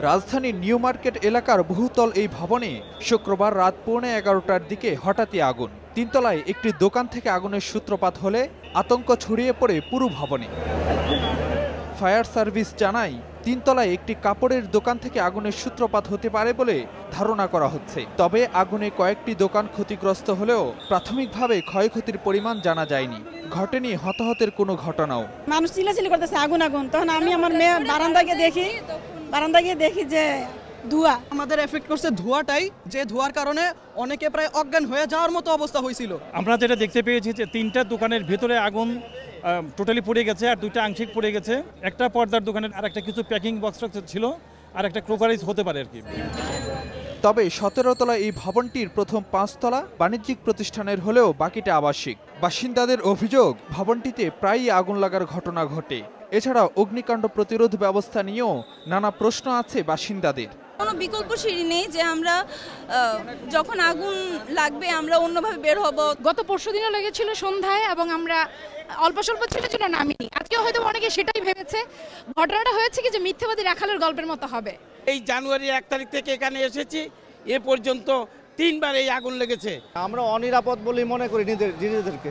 রাজধানীর new market এলাকার বহুতল এই ভবনে শুক্রবার রাত 11:15টার দিকে হঠাৎই আগুন। তিনতলায় একটি দোকান থেকে আগুনের সূত্রপাত হলে আতঙ্ক ছড়িয়ে পড়ে পুরো ভবনে। ফায়ার সার্ভিস জানায়, তিনতলায় একটি কাপড়ের দোকান থেকে আগুনের সূত্রপাত হতে পারে বলে ধারণা করা হচ্ছে। তবে আগুনে কয়েকটি দোকান ক্ষতিগ্রস্ত হলেও প্রাথমিকভাবে ক্ষয়ক্ষতির পরিমাণ জানা যায়নি। ঘটেনি হতাহতের কোনো ঘটনাও। মানুষ চিল্লাচিল্লি করতেছে আগুন আগুন, তখন আমি আমার মেয়ে বারান্দায় গিয়ে দেখি যে ধোঁয়া। আমাদের এফেক্ট করছে ধোঁয়াটাই, যে ধোঁয়ার কারণে অনেকে প্রায় অজ্ঞান হয়ে যাওয়ার মতো অবস্থা হয়েছিল। আমরা যেটা দেখতে পেয়েছি যে তিনটা দোকানের ভিতরে আগুন টোটালি পড়ে গেছে, আর দুইটা আংশিক পড়ে গেছে। একটা পর্দার দোকানের আর একটা কিছু প্যাকিং বক্স ছিল, আর একটা ক্রোকারিজ হতে পারে আর কি। তবে 17 তলা এই ভবনটির প্রথম 5 তলা বাণিজ্যিক প্রতিষ্ঠানের হলেও বাকিটা আবাসিক। বাসিন্দাদের অভিযোগ, ভবনটিতে প্রায়ই আগুন লাগার ঘটনা ঘটে। এছাড়া অগ্নিকাণ্ড প্রতিরোধ ব্যবস্থা নিয়েও নানা প্রশ্ন আছে বাসিন্দাদের। কোনো বিকল্প সিঁড়ি নেই যে আমরা যখন আগুন লাগবে আমরা অন্যভাবে বের হব। গত পরশুদিনও লেগেছিল সন্ধ্যায়, এবং আমরা অল্প স্বল্প ছিল নামিনি। আজকেও হয়তো অনেকে সেটাই ভেবেছে। ঘটনাটা হয়েছে কি যে মিথ্যাবাদী রাখালের গল্পের মতো হবে। এই জানুয়ারি 1 তারিখ থেকে এখানে এসেছি, এ পর্যন্ত 3 বার এই আগুন লেগেছে। আমরা অনিরাপদ বলেই মনে করি নিজেদেরকে।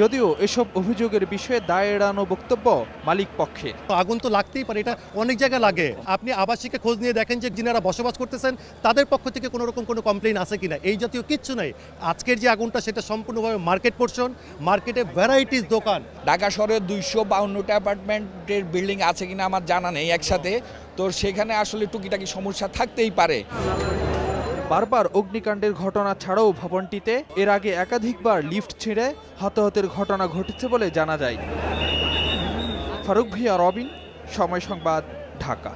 যদিও এসব অভিযোগের বিষয়ে দায় এড়ানো বক্তব্য মালিক পক্ষে। আগুন তো লাগতেই পারে, এটা অনেক জায়গায় লাগে। আপনি আবাসিকে খোঁজ নিয়ে দেখেন যে যিনারা বসবাস করতেছেন তাদের পক্ষ থেকে কোনো রকম কোনো কমপ্লেইন আছে কিনা। এই জাতীয় কিচ্ছু নাই। আজকের যে আগুনটা সেটা সম্পূর্ণভাবে মার্কেট পোর্শন, মার্কেটে ভ্যারাইটিস দোকান। ঢাকা শহরে 252টা অ্যাপার্টমেন্টের বিল্ডিং আছে কিনা আমার জানা নেই একসাথে, তো সেখানে আসলে টুকিটাকি সমস্যা থাকতেই পারে। বারবার অগ্নিকাণ্ডের ঘটনা ছাড়াও ভবনটিতে এর আগে একাধিকবার লিফট ছিঁড়ে হতাহতের ঘটনা ঘটেছে বলে জানা যায়। ফারুক ভিয়া, রবিন, সময় সংবাদ, ঢাকা।